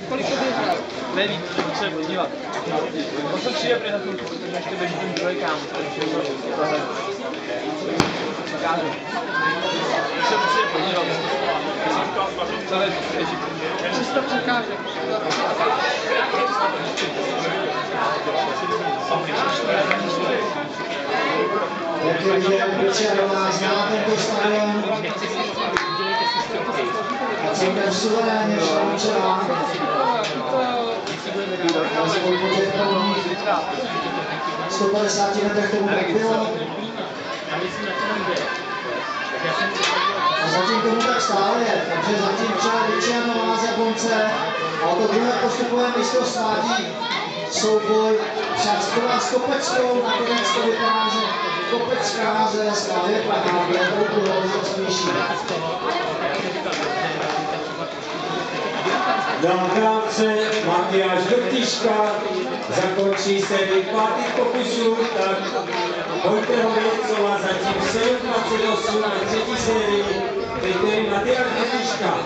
Kolik to vyhrál? Neví, to se podívat. On se přijde prý za chvilku, protože ještě běží ten druhý kámo, takže tohle. Kámo. On se přijde podívat. Celé běží. Přesto překáže. Jak je vidět, Vyčerová zná tento stadion a celkem suverénně šlamočela na svůj počet prvních 150 letech tomu tak bylo. A zatím tomu tak stále je, takže zatím Vyčerová z Jablonce a o to druhé postupové místo svádí souboj Přásková s Kopeckou, nakonec to vypadá, že Kopecká ze Slavie Praha v levou kruhou zastříší. Jan Krátce, Matyáš Vrtiška zakončí sérii pátých pokusů, tak Vojta Hověcová zatím 7:28 na třetí sérii, teď Matyáš Vrtiška.